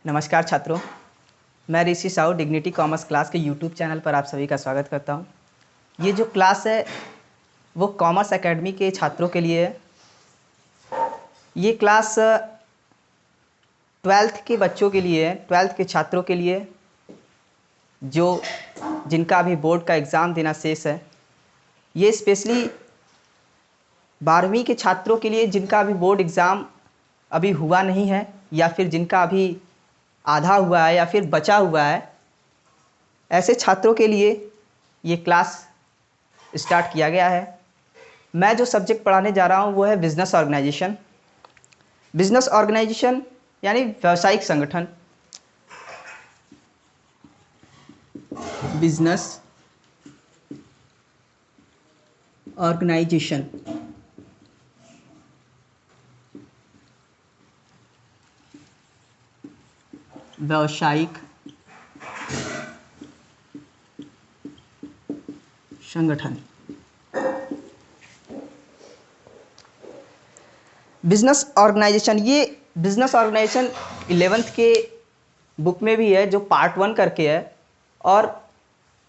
नमस्कार छात्रों, मैं ऋषि साहू डिग्निटी कॉमर्स क्लास के यूट्यूब चैनल पर आप सभी का स्वागत करता हूं। ये जो क्लास है वो कॉमर्स एकेडमी के छात्रों के लिए है। ये क्लास 12th के बच्चों के लिए है, 12th के छात्रों के लिए जो जिनका अभी बोर्ड का एग्ज़ाम देना शेष है। ये स्पेशली 12वीं के छात्रों के लिए जिनका अभी बोर्ड एग्ज़ाम अभी हुआ नहीं है या फिर जिनका अभी आधा हुआ है या फिर बचा हुआ है, ऐसे छात्रों के लिए ये क्लास स्टार्ट किया गया है। मैं जो सब्जेक्ट पढ़ाने जा रहा हूँ वो है बिजनेस ऑर्गेनाइजेशन। बिजनेस ऑर्गेनाइजेशन यानी व्यावसायिक संगठन। बिजनेस ऑर्गेनाइजेशन व्यावसायिक संगठन। बिजनेस ऑर्गेनाइजेशन, ये बिजनेस ऑर्गेनाइजेशन 11th के बुक में भी है जो पार्ट 1 करके है और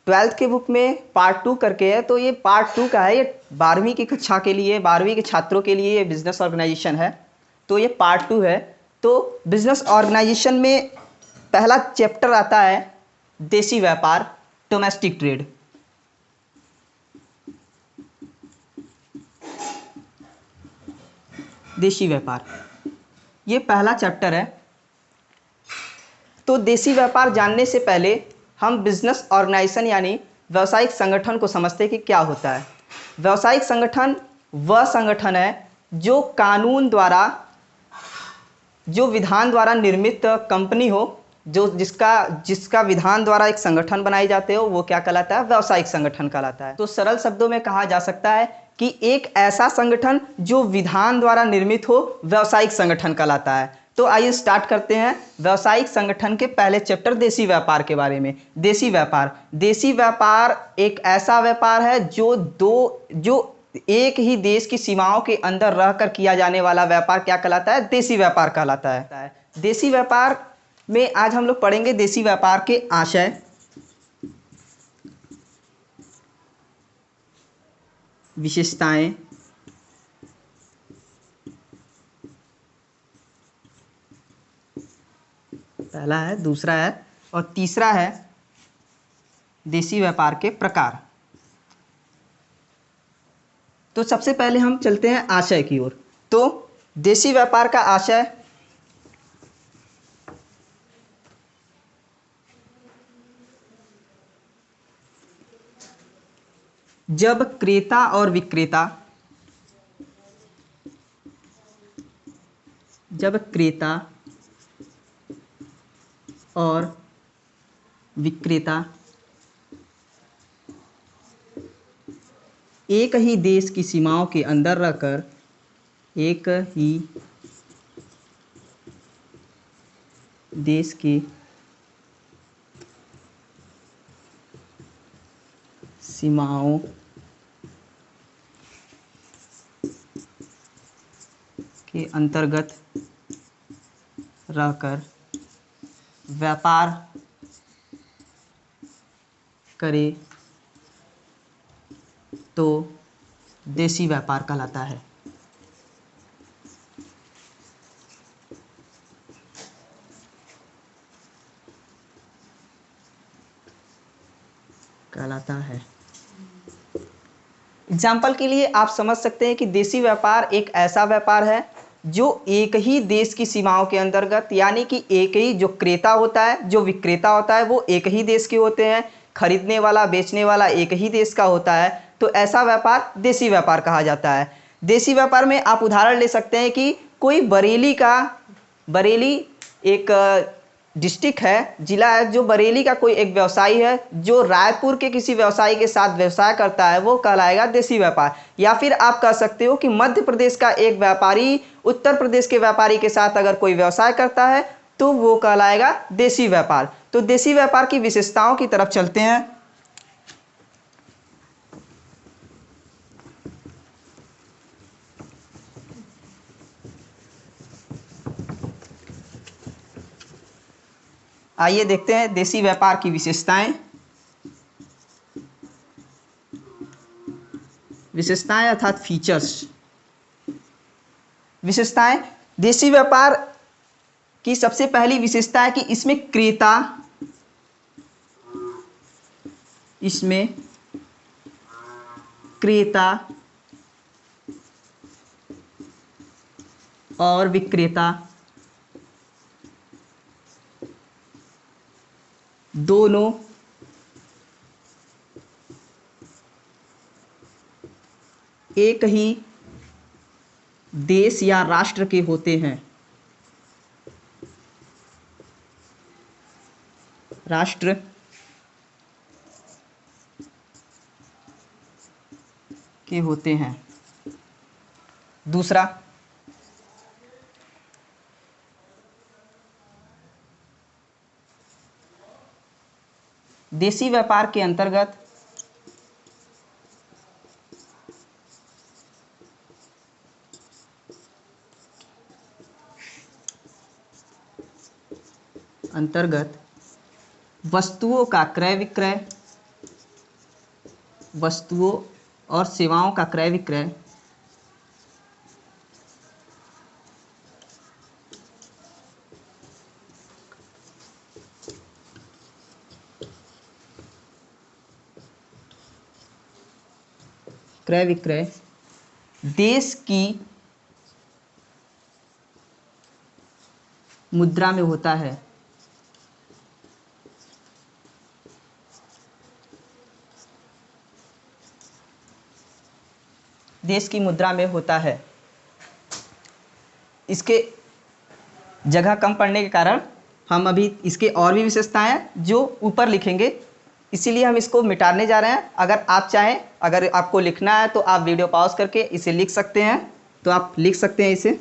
12th के बुक में पार्ट 2 करके है। तो ये पार्ट 2 का है, ये 12वीं की कक्षा के लिए, 12वीं के छात्रों के लिए ये बिजनेस ऑर्गेनाइजेशन है। तो ये पार्ट 2 है। तो बिजनेस ऑर्गेनाइजेशन में पहला चैप्टर आता है देसी व्यापार, डोमेस्टिक ट्रेड। देशी व्यापार ये पहला चैप्टर है। तो देशी व्यापार जानने से पहले हम बिजनेस ऑर्गेनाइजेशन यानी व्यावसायिक संगठन को समझते हैं कि क्या होता है। व्यावसायिक संगठन वह संगठन है जो कानून द्वारा, जो विधान द्वारा निर्मित कंपनी हो, जो जिसका विधान द्वारा एक संगठन बनाए जाते हो, वो क्या कहलाता है? व्यावसायिक संगठन कहलाता है। तो सरल शब्दों में कहा जा सकता है कि एक ऐसा संगठन जो विधान द्वारा निर्मित हो, व्यावसायिक संगठन कहलाता है। तो आइए स्टार्ट करते हैं व्यावसायिक संगठन के पहले चैप्टर देसी व्यापार के बारे में। देसी व्यापार, देसी व्यापार एक ऐसा व्यापार है जो एक ही देश की सीमाओं के अंदर रहकर किया जाने वाला व्यापार क्या कहलाता है? देसी व्यापार कहलाता है। देसी व्यापार में आज हम लोग पढ़ेंगे देसी व्यापार के आशय, विशेषताएं, पहला है, दूसरा है और तीसरा है देसी व्यापार के प्रकार। तो सबसे पहले हम चलते हैं आशय की ओर। तो देसी व्यापार का आशय जब क्रेता और विक्रेता, जब क्रेता और विक्रेता एक ही देश की सीमाओं के अंदर रहकर, एक ही देश की सीमाओं के अंतर्गत रहकर व्यापार करे तो देसी व्यापार कहलाता है। एग्जाम्पल के लिए आप समझ सकते हैं कि देसी व्यापार एक ऐसा व्यापार है जो एक ही देश की सीमाओं के अंतर्गत, यानी कि एक ही जो क्रेता होता है, जो विक्रेता होता है, वो एक ही देश के होते हैं, खरीदने वाला बेचने वाला एक ही देश का होता है। तो ऐसा व्यापार देसी व्यापार कहा जाता है। देसी व्यापार में आप उदाहरण ले सकते हैं कि कोई बरेली एक डिस्ट्रिक्ट है, जिला है, जो बरेली का कोई एक व्यवसायी है जो रायपुर के किसी व्यवसायी के साथ व्यवसाय करता है, वो कहलाएगा देसी व्यापार। या फिर आप कह सकते हो कि मध्य प्रदेश का एक व्यापारी उत्तर प्रदेश के व्यापारी के साथ अगर कोई व्यवसाय करता है तो वो कहलाएगा देसी व्यापार। तो देसी व्यापार की विशेषताओं की तरफ चलते हैं। आइए देखते हैं देसी व्यापार की विशेषताएं। विशेषताएं अर्थात फीचर्स। विशेषताएं, देसी व्यापार की सबसे पहली विशेषता है कि इसमें क्रेता और विक्रेता दोनों एक ही देश या राष्ट्र के होते हैं। राष्ट्र के होते हैं। दूसरा, देसी व्यापार के अंतर्गत वस्तुओं का क्रय विक्रय, वस्तुओं और सेवाओं का क्रय विक्रय देश की मुद्रा में होता है। देश की मुद्रा में होता है। इसके जगह कम पड़ने के कारण हम अभी इसके और भी विशेषताएं हैं जो ऊपर लिखेंगे, इसीलिए हम इसको मिटाने जा रहे हैं। अगर आप चाहें, अगर आपको लिखना है तो आप वीडियो पॉज करके इसे लिख सकते हैं, तो आप लिख सकते हैं इसे।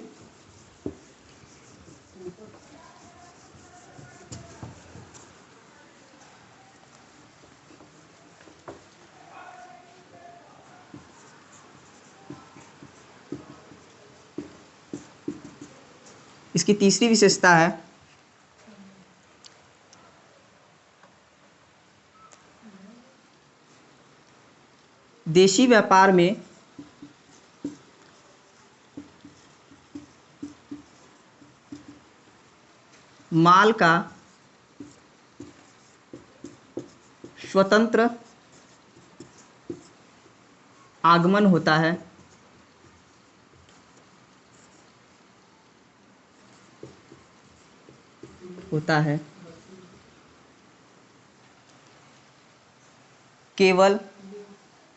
इसकी तीसरी विशेषता है देशी व्यापार में माल का स्वतंत्र आगमन होता है।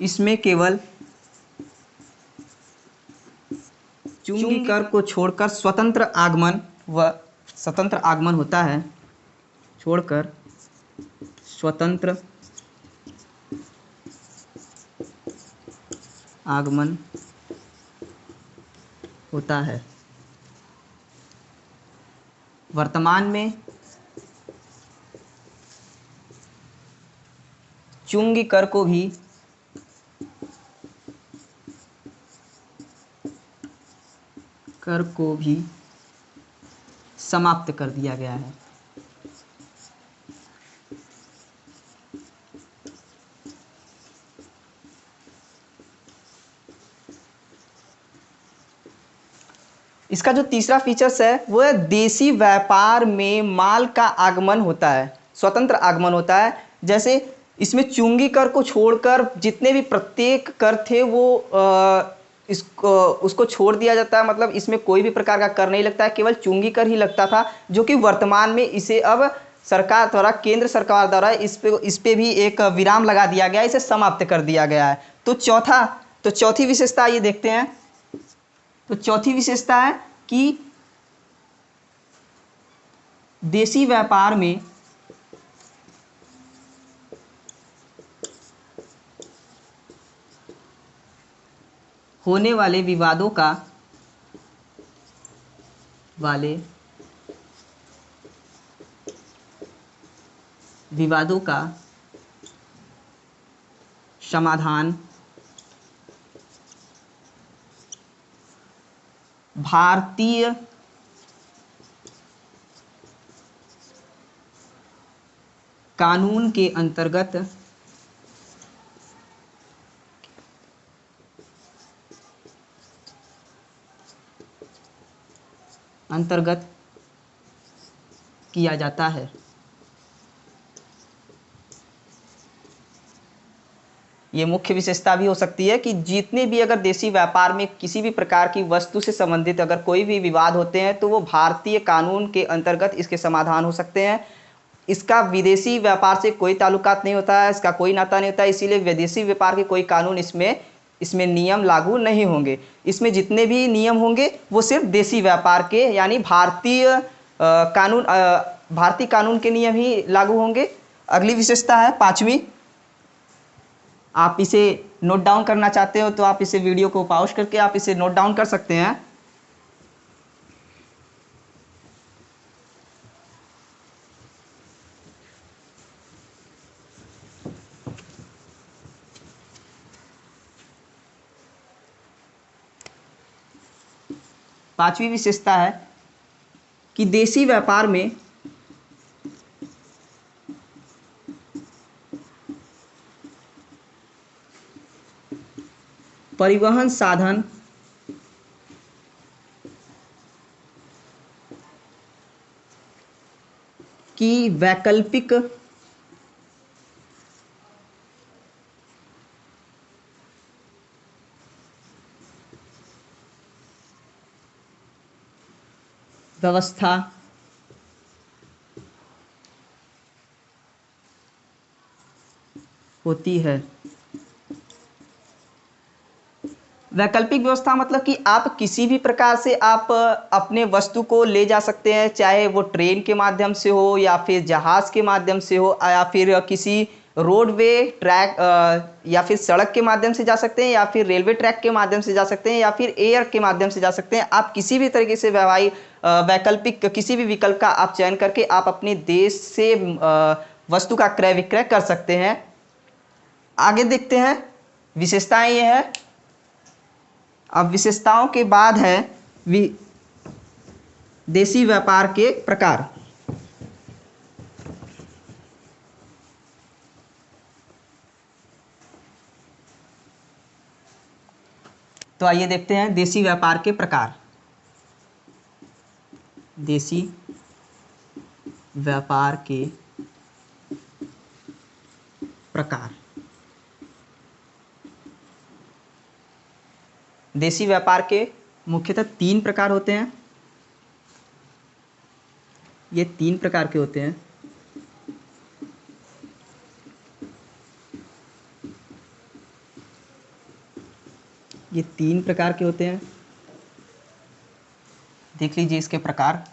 इसमें केवल चुंगी कर को छोड़कर स्वतंत्र आगमन होता है। स्वतंत्र आगमन होता है। वर्तमान में चुंगी कर को भी समाप्त कर दिया गया है। इसका जो तीसरा फीचर्स है वो है देसी व्यापार में माल का आगमन होता है, स्वतंत्र आगमन होता है। जैसे इसमें चुंगी कर को छोड़कर जितने भी प्रत्येक कर थे वो उसको छोड़ दिया जाता है। मतलब इसमें कोई भी प्रकार का कर नहीं लगता है, केवल चुंगी कर ही लगता था, जो कि वर्तमान में इसे अब सरकार द्वारा, केंद्र सरकार द्वारा इस पे भी एक विराम लगा दिया गया है, इसे समाप्त कर दिया गया है। तो चौथी विशेषता ये देखते हैं। तो चौथी विशेषता है कि देसी व्यापार में होने वाले विवादों का समाधान भारतीय कानून के अंतर्गत किया जाता है। ये मुख्य विशेषता भी हो सकती है कि जितने भी अगर देशी व्यापार में किसी भी प्रकार की वस्तु से संबंधित अगर कोई भी विवाद होते हैं तो वो भारतीय कानून के अंतर्गत इसके समाधान हो सकते हैं। इसका विदेशी व्यापार से कोई ताल्लुकात नहीं होता है, इसका कोई नाता नहीं होता है, इसीलिए विदेशी व्यापार के कोई कानून इसमें नियम लागू नहीं होंगे। इसमें जितने भी नियम होंगे वो सिर्फ देशी व्यापार के यानी भारतीय कानून के नियम ही लागू होंगे। अगली विशेषता है पांचवी। आप इसे नोट डाउन करना चाहते हो तो आप इसे वीडियो को पॉज करके आप इसे नोट डाउन कर सकते हैं। पांचवी विशेषता है कि देशी व्यापार में परिवहन साधन की वैकल्पिक व्यवस्था होती है। वैकल्पिक व्यवस्था मतलब कि आप किसी भी प्रकार से आप अपने वस्तु को ले जा सकते हैं, चाहे वो ट्रेन के माध्यम से हो या फिर जहाज़ के माध्यम से हो या फिर किसी रोडवे ट्रैक या फिर सड़क के माध्यम से जा सकते हैं या फिर रेलवे ट्रैक के माध्यम से जा सकते हैं या फिर एयर के माध्यम से जा सकते हैं। आप किसी भी तरीके से वैकल्पिक किसी भी विकल्प का आप चयन करके आप अपने देश से वस्तु का क्रय विक्रय कर सकते हैं। आगे देखते हैं, विशेषताएं ये है। अब विशेषताओं के बाद है देशी व्यापार के प्रकार। तो आइए देखते हैं देशी व्यापार के प्रकार। देशी व्यापार के प्रकार। देशी व्यापार के मुख्यतः 3 प्रकार होते हैं। ये 3 प्रकार के होते हैं। ये 3 प्रकार के होते हैं। देख लीजिए इसके प्रकार,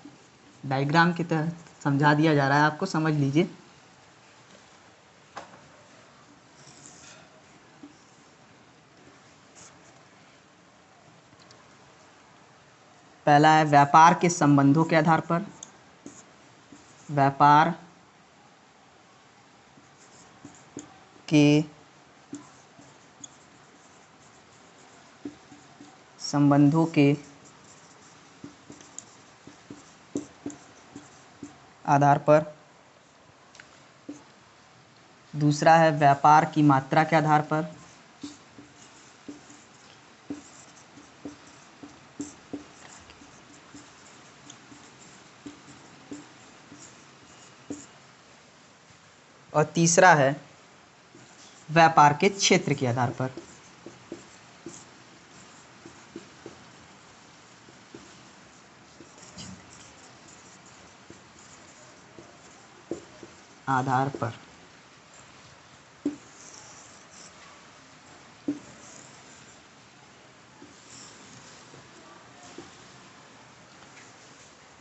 डायग्राम की तरह समझा दिया जा रहा है, आपको समझ लीजिए। पहला है व्यापार के संबंधों के आधार पर। व्यापार के संबंधों के आधार पर। दूसरा है व्यापार की मात्रा के आधार पर। और तीसरा है व्यापार के क्षेत्र के आधार पर।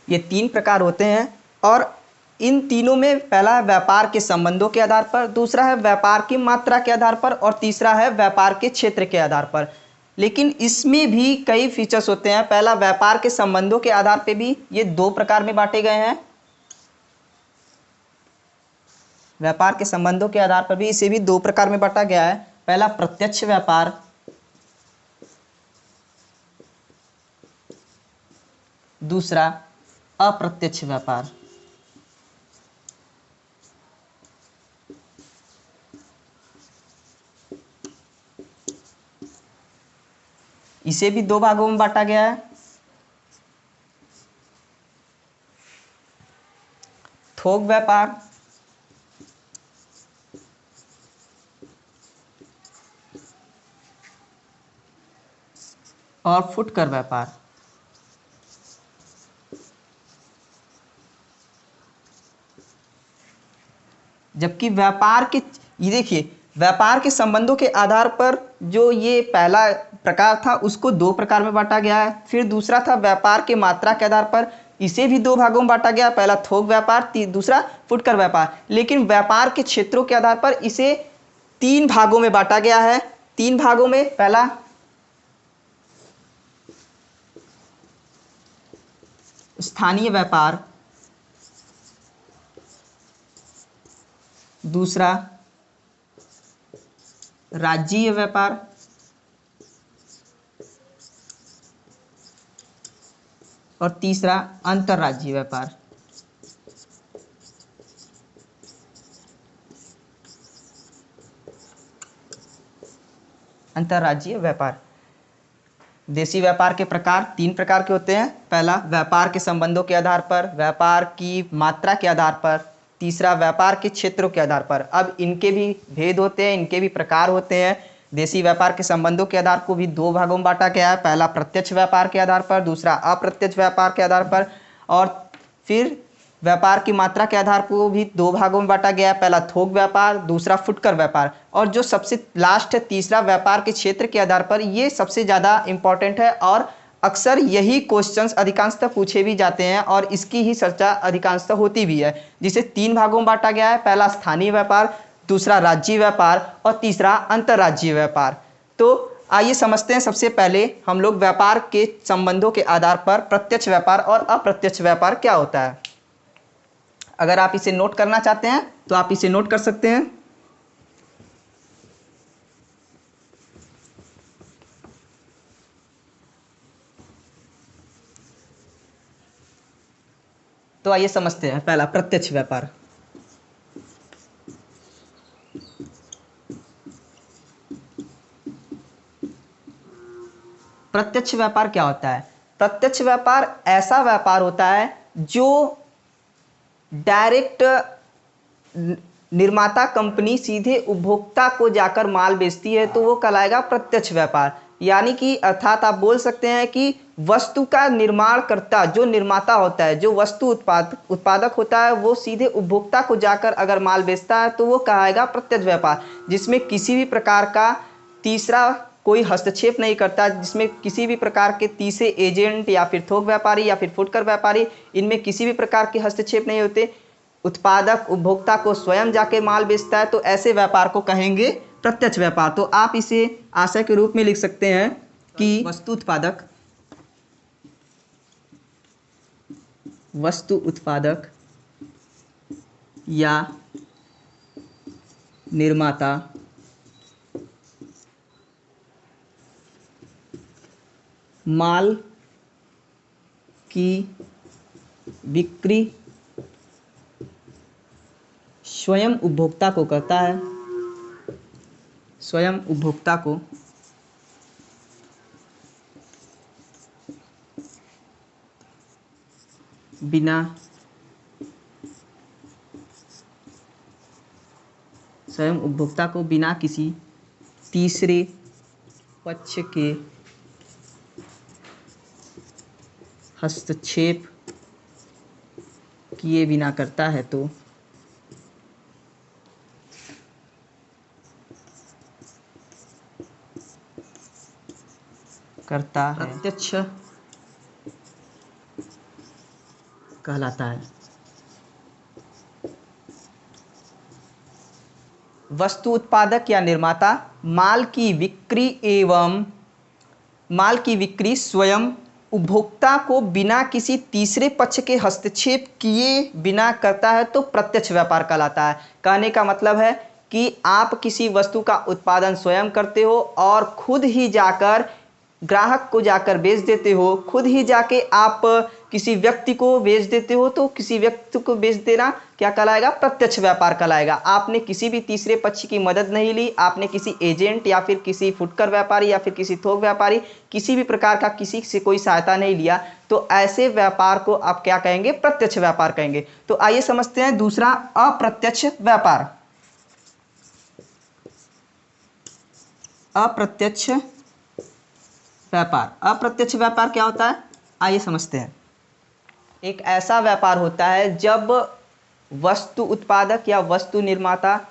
ये 3 प्रकार होते हैं और इन तीनों में पहला है व्यापार के संबंधों के आधार पर, दूसरा है व्यापार की मात्रा के आधार पर और तीसरा है व्यापार के क्षेत्र के आधार पर। लेकिन इसमें भी कई फीचर्स होते हैं। पहला, व्यापार के संबंधों के आधार पर भी ये 2 प्रकार में बांटे गए हैं। व्यापार के संबंधों के आधार पर भी इसे भी 2 प्रकार में बांटा गया है। पहला प्रत्यक्ष व्यापार, दूसरा अप्रत्यक्ष व्यापार। इसे भी दो भागों में बांटा गया है। थोक व्यापार और फुटकर व्यापार। जबकि व्यापार के, ये देखिए, व्यापार के संबंधों के आधार पर जो ये पहला प्रकार था उसको दो प्रकार में बांटा गया है। फिर दूसरा था व्यापार के मात्रा के आधार पर, इसे भी दो भागों में बांटा गया, पहला थोक व्यापार, दूसरा फुटकर व्यापार। लेकिन व्यापार के क्षेत्रों के आधार पर इसे तीन भागों में बांटा गया है। तीन भागों में, पहला स्थानीय व्यापार, दूसरा राज्यीय व्यापार और तीसरा अंतर्राज्यीय व्यापार। अंतर्राज्यीय व्यापार। देशी व्यापार के प्रकार तीन प्रकार के होते हैं। पहला व्यापार के संबंधों के आधार पर, व्यापार की मात्रा के आधार पर, तीसरा व्यापार के क्षेत्रों के आधार पर। अब इनके भी भेद होते हैं, इनके भी प्रकार होते हैं। देशी व्यापार के संबंधों के आधार को भी दो भागों में बांटा गया है, पहला प्रत्यक्ष व्यापार के आधार पर, दूसरा अप्रत्यक्ष व्यापार के आधार पर। और फिर व्यापार की मात्रा के आधार को भी दो भागों में बांटा गया है, पहला थोक व्यापार, दूसरा फुटकर व्यापार। और जो सबसे लास्ट है तीसरा व्यापार के क्षेत्र के आधार पर, ये सबसे ज़्यादा इम्पॉर्टेंट है और अक्सर यही क्वेश्चंस अधिकांशतः पूछे भी जाते हैं और इसकी ही चर्चा अधिकांशतः होती भी है। जिसे तीन भागों में बांटा गया है, पहला स्थानीय व्यापार, दूसरा राज्यीय व्यापार और तीसरा अंतर्राज्यीय व्यापार। तो आइए समझते हैं सबसे पहले हम लोग व्यापार के संबंधों के आधार पर प्रत्यक्ष व्यापार और अप्रत्यक्ष व्यापार क्या होता है। अगर आप इसे नोट करना चाहते हैं तो आप इसे नोट कर सकते हैं। तो आइए समझते हैं। पहला प्रत्यक्ष व्यापार। प्रत्यक्ष व्यापार क्या होता है? प्रत्यक्ष व्यापार ऐसा व्यापार होता है जो डायरेक्ट निर्माता कंपनी सीधे उपभोक्ता को जाकर माल बेचती है, तो वो कहलाएगा प्रत्यक्ष व्यापार। यानी कि अर्थात आप बोल सकते हैं कि वस्तु का निर्माण करता जो निर्माता होता है, जो वस्तु उत्पादक होता है, वो सीधे उपभोक्ता को जाकर अगर माल बेचता है तो वो कहेगा प्रत्यक्ष व्यापार, जिसमें किसी भी प्रकार का तीसरा कोई हस्तक्षेप नहीं करता, जिसमें किसी भी प्रकार के तीसरे एजेंट या फिर थोक व्यापारी या फिर फुटकर व्यापारी, इनमें किसी भी प्रकार के हस्तक्षेप नहीं होते। उत्पादक उपभोक्ता को स्वयं जाके माल बेचता है, तो ऐसे व्यापार को कहेंगे प्रत्यक्ष व्यापार। तो आप इसे आशय के रूप में लिख सकते हैं कि वस्तु उत्पादक या निर्माता माल की बिक्री स्वयं उपभोक्ता को करता है, स्वयं उपभोक्ता को बिना किसी तीसरे पक्ष के हस्तक्षेप किए बिना करता है, तो करता है प्रत्यक्ष कहलाता है। वस्तु उत्पादक या निर्माता माल की बिक्री स्वयं उपभोक्ता को बिना किसी तीसरे पक्ष के हस्तक्षेप किए बिना करता है, तो प्रत्यक्ष व्यापार कहलाता है। कहने का मतलब है कि आप किसी वस्तु का उत्पादन स्वयं करते हो और खुद ही जाकर ग्राहक को जाकर बेच देते हो, खुद ही जाके आप किसी व्यक्ति को बेच देते हो तो किसी व्यक्ति को बेच देना क्या कहलाएगा? प्रत्यक्ष व्यापार कहलाएगा। आपने किसी भी तीसरे पक्ष की मदद नहीं ली, आपने किसी एजेंट या फिर किसी फुटकर व्यापारी या फिर किसी थोक व्यापारी किसी भी प्रकार का किसी से कोई सहायता नहीं लिया, तो ऐसे व्यापार को आप क्या कहेंगे? प्रत्यक्ष व्यापार कहेंगे। तो आइए समझते हैं दूसरा, अप्रत्यक्ष व्यापार। अप्रत्यक्ष व्यापार, अप्रत्यक्ष व्यापार क्या होता है? आइए समझते हैं। एक ऐसा व्यापार होता है जब वस्तु उत्पादक या वस्तु निर्माता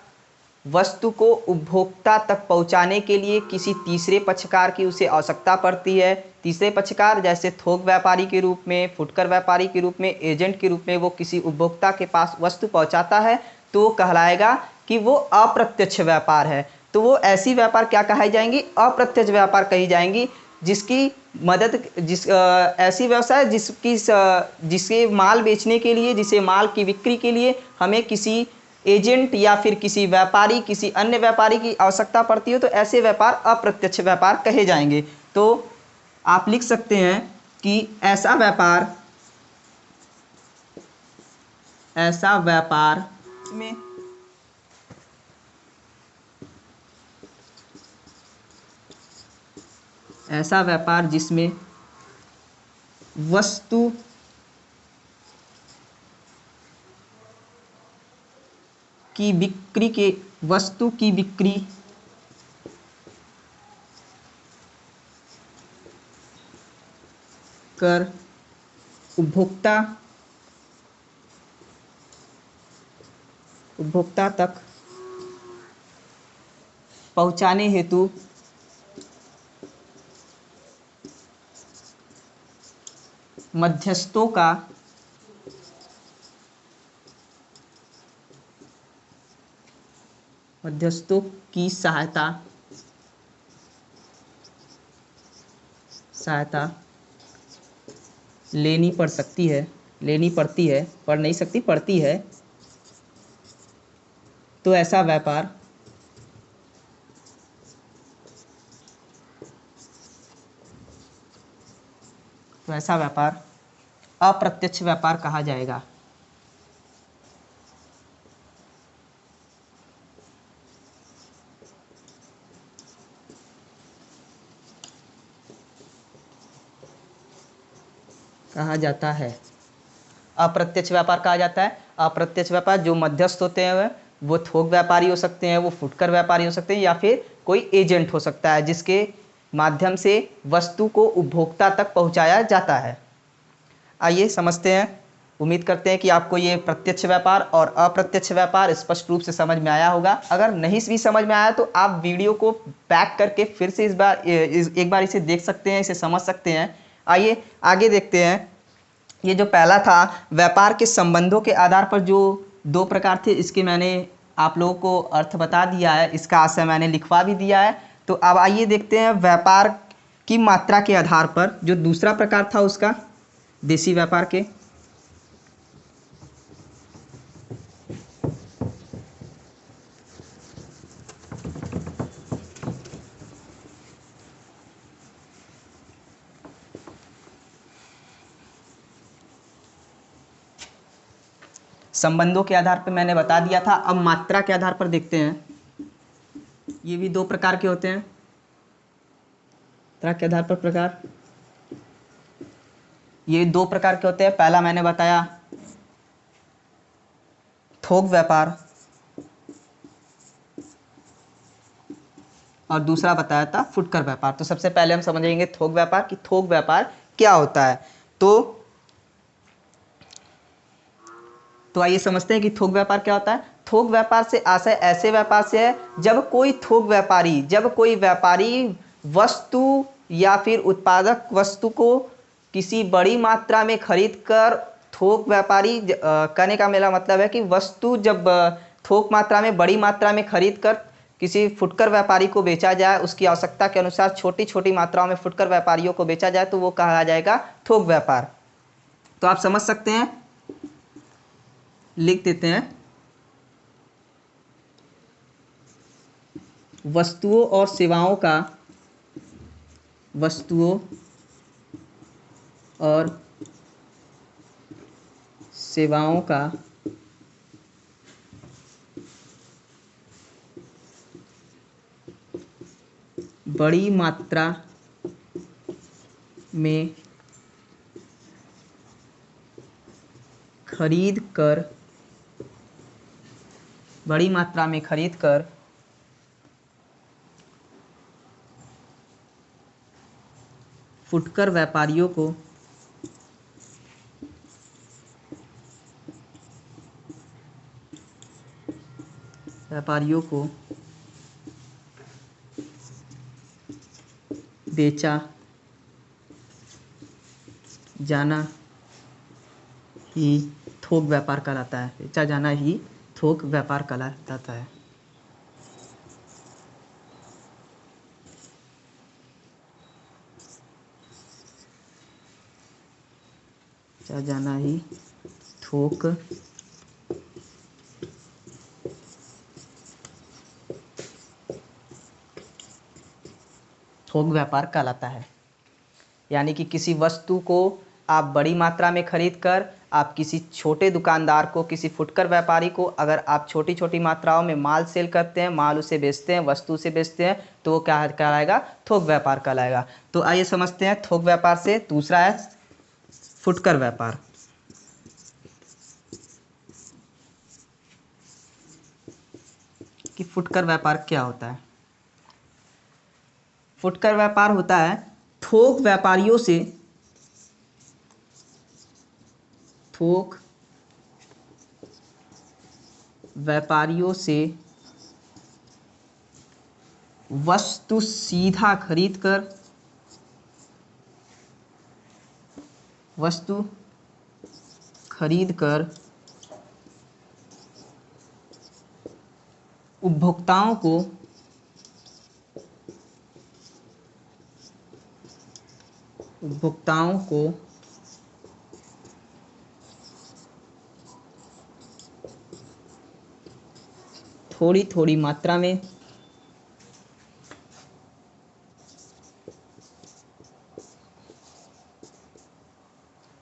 वस्तु को उपभोक्ता तक पहुंचाने के लिए किसी तीसरे पक्षकार की उसे आवश्यकता पड़ती है। तीसरे पक्षकार जैसे थोक व्यापारी के रूप में, फुटकर व्यापारी के रूप में, एजेंट के रूप में वो किसी उपभोक्ता के पास वस्तु पहुंचाता है, तो कहलाएगा कि वो अप्रत्यक्ष व्यापार है। तो वो ऐसी व्यापार क्या कही जाएंगी? अप्रत्यक्ष व्यापार कही जाएंगी, जिसकी मदद ऐसी व्यवसाय जिसके माल बेचने के लिए, जिसे माल की बिक्री के लिए हमें किसी एजेंट या फिर किसी व्यापारी, किसी अन्य व्यापारी की आवश्यकता पड़ती हो, तो ऐसे व्यापार अप्रत्यक्ष व्यापार कहे जाएंगे। तो आप लिख सकते हैं कि ऐसा व्यापार में ऐसा व्यापार जिसमें वस्तु की बिक्री कर उपभोक्ता तक पहुंचाने हेतु मध्यस्थों की सहायता लेनी पड़ती है, पड़ नहीं सकती, पड़ती है। तो ऐसा व्यापार अप्रत्यक्ष व्यापार कहा जाएगा। अप्रत्यक्ष व्यापार कहा जाता है। अप्रत्यक्ष व्यापार जो मध्यस्थ होते हैं वो थोक व्यापारी हो सकते हैं, वो फुटकर व्यापारी हो सकते हैं, या फिर कोई एजेंट हो सकता है जिसके माध्यम से वस्तु को उपभोक्ता तक पहुंचाया जाता है। आइए समझते हैं। उम्मीद करते हैं कि आपको ये प्रत्यक्ष व्यापार और अप्रत्यक्ष व्यापार स्पष्ट रूप से समझ में आया होगा। अगर नहीं भी समझ में आया तो आप वीडियो को बैक करके फिर से एक बार इसे देख सकते हैं, इसे समझ सकते हैं। आइए आगे देखते हैं। ये जो पहला था, व्यापार के संबंधों के आधार पर जो दो प्रकार थे, इसके मैंने आप लोगों को अर्थ बता दिया है, इसका आशय मैंने लिखवा भी दिया है। तो अब आइए देखते हैं व्यापार की मात्रा के आधार पर जो दूसरा प्रकार था उसका, देसी व्यापार के। संबंधों के आधार पर मैंने बता दिया था। अब मात्रा के आधार पर देखते हैं। ये भी दो प्रकार के होते हैं। मात्रा के आधार पर प्रकार, ये दो प्रकार के होते हैं। पहला मैंने बताया थोक व्यापार, और दूसरा बताया था फुटकर व्यापार। तो सबसे पहले हम समझेंगे थोक व्यापार कि थोक व्यापार क्या होता है। तो आइए समझते हैं कि थोक व्यापार क्या होता है। थोक व्यापार से आशय ऐसे व्यापार से है जब कोई व्यापारी वस्तु या फिर उत्पादक वस्तु को किसी बड़ी मात्रा में खरीद कर, थोक व्यापारी कहने का मेरा मतलब है कि वस्तु जब थोक मात्रा में, बड़ी मात्रा में खरीद कर किसी फुटकर व्यापारी को बेचा जाए, उसकी आवश्यकता के अनुसार छोटी छोटी मात्राओं में फुटकर व्यापारियों को बेचा जाए, तो वो कहा जाएगा थोक व्यापार। तो आप समझ सकते हैं, लिख देते हैं। वस्तुओं और सेवाओं सेवाओं का बड़ी मात्रा में खरीद कर फुटकर व्यापारियों को बेचा जाना ही थोक व्यापार कहलाता है। बेचा जाना ही थोक व्यापार कहलाता है। बेचा जाना ही थोक व्यापार कहलाता है। यानी कि किसी वस्तु को आप बड़ी मात्रा में खरीद कर आप किसी छोटे दुकानदार को, किसी फुटकर व्यापारी को अगर आप छोटी छोटी मात्राओं में माल सेल करते हैं, माल उसे बेचते हैं, वस्तु से बेचते हैं, तो वो क्या कहलाएगा? थोक व्यापार कहलाएगा। तो आइए समझते हैं थोक व्यापार से। दूसरा है फुटकर व्यापार। कि फुटकर व्यापार क्या होता है? फुटकर व्यापार होता है थोक व्यापारियों से वस्तु सीधा खरीद कर उपभोक्ताओं को थोड़ी थोड़ी मात्रा में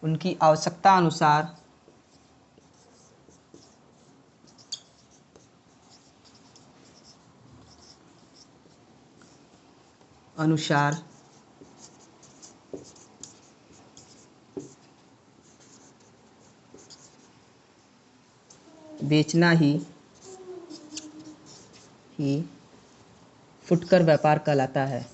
उनकी आवश्यकता अनुसार बेचना ही फुटकर व्यापार कहलाता है।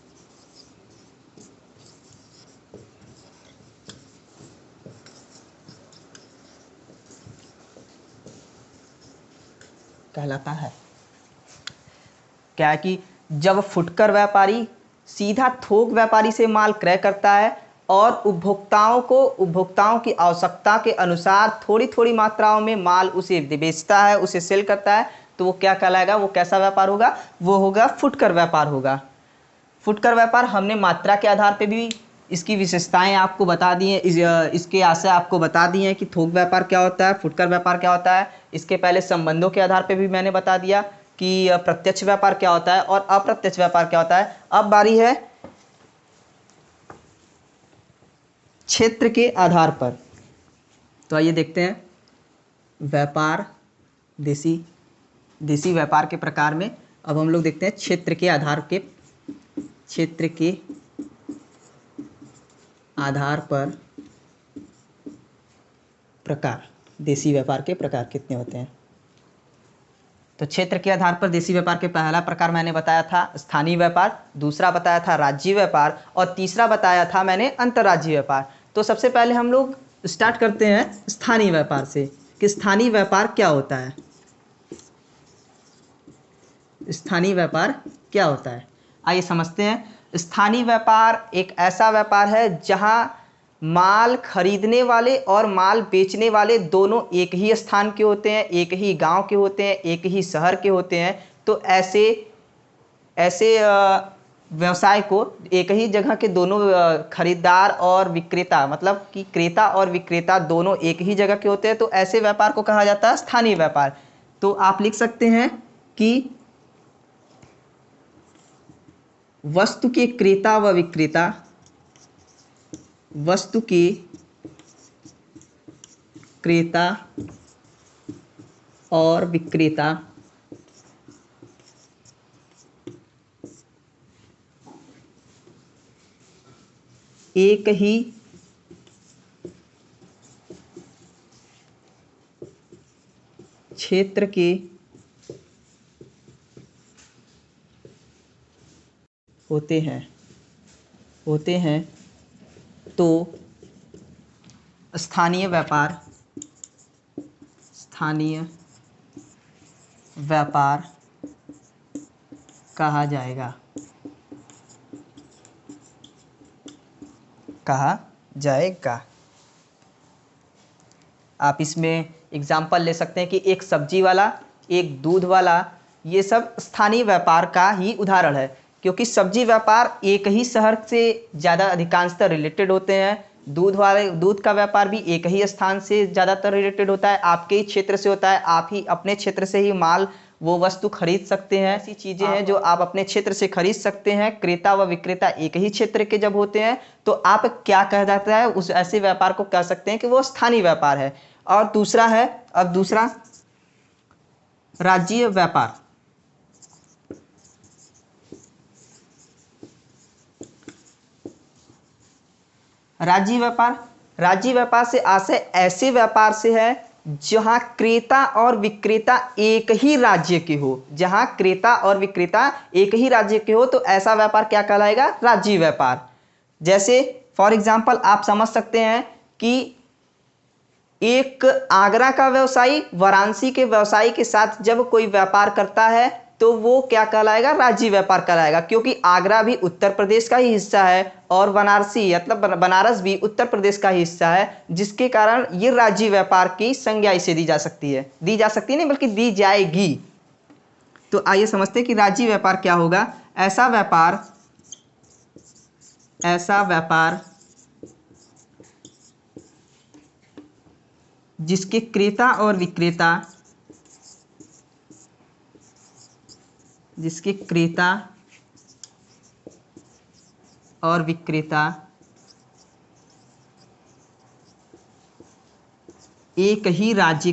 क्या है कि जब फुटकर व्यापारी सीधा थोक व्यापारी से माल क्रय करता है और उपभोक्ताओं की आवश्यकता के अनुसार थोड़ी थोड़ी मात्राओं में माल उसे बेचता है, उसे सेल करता है, तो वो क्या कहलाएगा? वो कैसा व्यापार होगा? वो होगा फुटकर व्यापार होगा। फुटकर व्यापार हमने मात्रा के आधार पे भी इसकी विशेषताएं आपको बता दी हैं, इसके आशय आपको बता दिए हैं कि थोक व्यापार क्या होता है, फुटकर व्यापार क्या होता है। इसके पहले संबंधों के आधार पे भी मैंने बता दिया कि प्रत्यक्ष व्यापार क्या होता है और अप्रत्यक्ष व्यापार क्या होता है। अब बारी है क्षेत्र के आधार पर। तो आइए देखते हैं व्यापार, देसी व्यापार के प्रकार में। अब हम लोग देखते हैं क्षेत्र के आधार पर प्रकार, देसी व्यापार के प्रकार कितने होते हैं। तो क्षेत्र के आधार पर देसी व्यापार के पहला प्रकार मैंने बताया था स्थानीय व्यापार, दूसरा बताया था राज्यीय व्यापार और तीसरा बताया था मैंने अंतर्राज्यीय व्यापार। तो सबसे पहले हम लोग स्टार्ट करते हैं स्थानीय व्यापार से कि स्थानीय व्यापार क्या होता है। स्थानीय व्यापार क्या होता है, आइए समझते हैं। स्थानीय व्यापार एक ऐसा व्यापार है जहां माल खरीदने वाले और माल बेचने वाले दोनों एक ही स्थान के होते हैं, एक ही गांव के होते हैं, एक ही शहर के होते हैं। तो ऐसे व्यवसाय को एक ही जगह के दोनों खरीदार और विक्रेता, मतलब कि क्रेता और विक्रेता दोनों एक ही जगह के होते हैं, तो ऐसे व्यापार को कहा जाता है स्थानीय व्यापार। तो आप लिख सकते हैं कि वस्तु के क्रेता व विक्रेता वस्तु के क्रेता और विक्रेता एक ही क्षेत्र के होते हैं तो स्थानीय व्यापार कहा जाएगा। आप इसमें एग्जाम्पल ले सकते हैं कि एक सब्जी वाला, एक दूध वाला, ये सब स्थानीय व्यापार का ही उदाहरण है, क्योंकि सब्जी व्यापार एक ही शहर से ज़्यादा अधिकांशतः रिलेटेड होते हैं। दूध का व्यापार भी एक ही स्थान से ज़्यादातर रिलेटेड होता है, आपके ही क्षेत्र से होता है, आप ही अपने क्षेत्र से ही माल वो वस्तु खरीद सकते हैं। ऐसी चीज़ें हैं जो आप अपने क्षेत्र से खरीद सकते हैं। क्रेता व विक्रेता एक ही क्षेत्र के जब होते हैं तो आप क्या कहा जाता है, उस ऐसे व्यापार को कह सकते हैं कि वो स्थानीय व्यापार है। और दूसरा है, अब दूसरा राज्यीय व्यापार। राज्य व्यापार से आशय ऐसे व्यापार से है जहां क्रेता और विक्रेता एक ही राज्य के हो। जहां क्रेता और विक्रेता एक ही राज्य के हो तो ऐसा व्यापार क्या कहलाएगा, राज्यीय व्यापार। जैसे फॉर एग्जांपल आप समझ सकते हैं कि एक आगरा का व्यवसायी वाराणसी के व्यवसायी के साथ जब कोई व्यापार करता है तो वो क्या कहलाएगा, राज्यीय व्यापार कहलाएगा, क्योंकि आगरा भी उत्तर प्रदेश का ही हिस्सा है और वाराणसी मतलब बनारस भी उत्तर प्रदेश का ही हिस्सा है, जिसके कारण ये राज्यीय व्यापार की संज्ञा इसे दी जा सकती है नहीं बल्कि दी जाएगी। तो आइए समझते हैं कि राज्यीय व्यापार क्या होगा। ऐसा व्यापार जिसके क्रेता और विक्रेता एक ही राज्य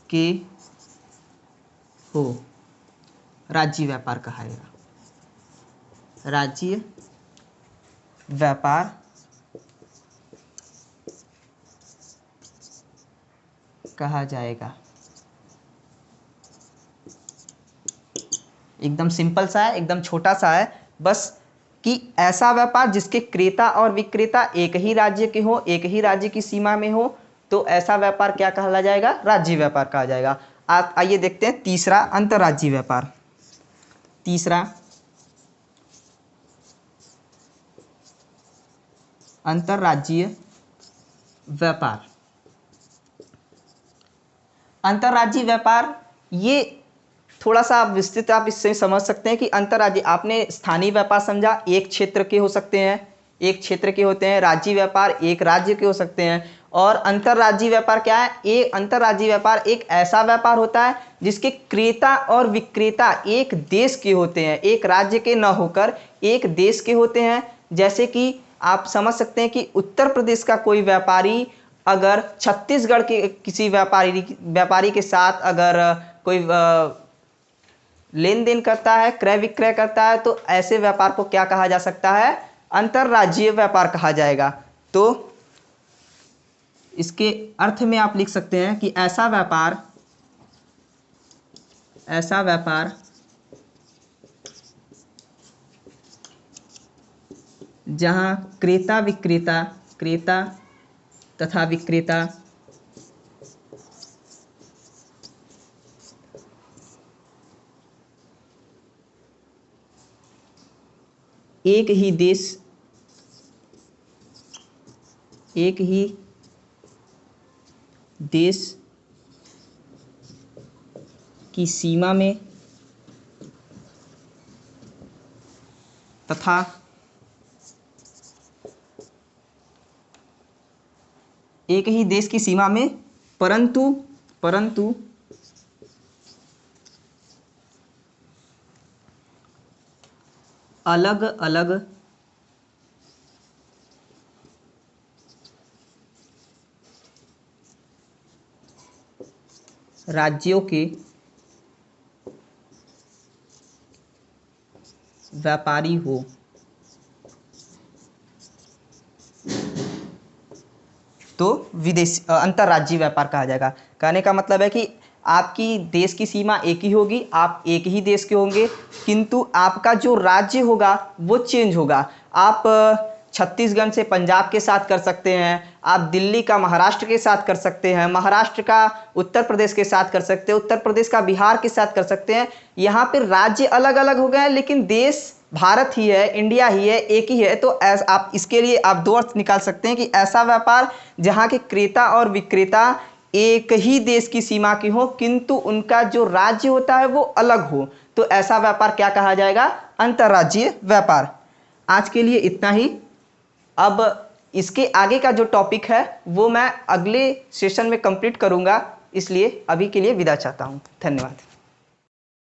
के हो, राज्यीय व्यापार कहाएगा। राज्यीय व्यापार कहा जाएगा। एकदम सिंपल सा है, एकदम छोटा सा है, बस कि ऐसा व्यापार जिसके क्रेता और विक्रेता एक ही राज्य के हो, एक ही राज्य की सीमा में हो, तो ऐसा व्यापार क्या कहा जाएगा, राज्यीय व्यापार कहा जाएगा। आइए देखते हैं तीसरा, अंतर्राज्यीय व्यापार। तीसरा अंतर्राज्यीय व्यापार। अंतर्राज्यीय व्यापार ये थोड़ा सा आप विस्तृत आप इससे समझ सकते हैं कि अंतर्राज्यीय, आपने स्थानीय व्यापार समझा, एक क्षेत्र के हो सकते हैं, एक क्षेत्र के होते हैं। राज्यीय व्यापार एक राज्य के हो सकते हैं। और अंतर्राज्यीय व्यापार क्या है, एक अंतर्राज्यीय व्यापार एक ऐसा व्यापार होता है जिसके क्रेता और विक्रेता एक देश के होते हैं, एक राज्य के न होकर एक देश के होते हैं। जैसे कि आप समझ सकते हैं कि उत्तर प्रदेश का कोई व्यापारी अगर छत्तीसगढ़ के किसी व्यापारी के साथ अगर कोई लेन देन करता है, क्रय विक्रय करता है, तो ऐसे व्यापार को क्या कहा जा सकता है, अंतर्राज्यीय व्यापार कहा जाएगा। तो इसके अर्थ में आप लिख सकते हैं कि ऐसा व्यापार जहां क्रेता तथा विक्रेता एक ही देश की सीमा में तथा एक ही देश की सीमा में परंतु अलग अलग राज्यों के व्यापारी हो तो विदेश अंतर्राज्यीय व्यापार कहा जाएगा। कहने का मतलब है कि आपकी देश की सीमा एक ही होगी, आप एक ही देश के होंगे, किंतु आपका जो राज्य होगा वो चेंज होगा। आप छत्तीसगढ़ से पंजाब के साथ कर सकते हैं, आप दिल्ली का महाराष्ट्र के साथ कर सकते हैं, महाराष्ट्र का उत्तर प्रदेश के साथ कर सकते हैं, उत्तर प्रदेश का बिहार के साथ कर सकते हैं। यहाँ पर राज्य अलग अलग हो गए हैं लेकिन देश भारत ही है, इंडिया ही है, एक ही है। तो आप इसके लिए आप दो अर्थ निकाल सकते हैं कि ऐसा व्यापार जहाँ के क्रेता और विक्रेता एक ही देश की सीमा के हो किंतु उनका जो राज्य होता है वो अलग हो, तो ऐसा व्यापार क्या कहा जाएगा? अंतर्राज्यीय व्यापार। आज के लिए इतना ही। अब इसके आगे का जो टॉपिक है वो मैं अगले सेशन में कंप्लीट करूंगा, इसलिए अभी के लिए विदा चाहता हूं। धन्यवाद।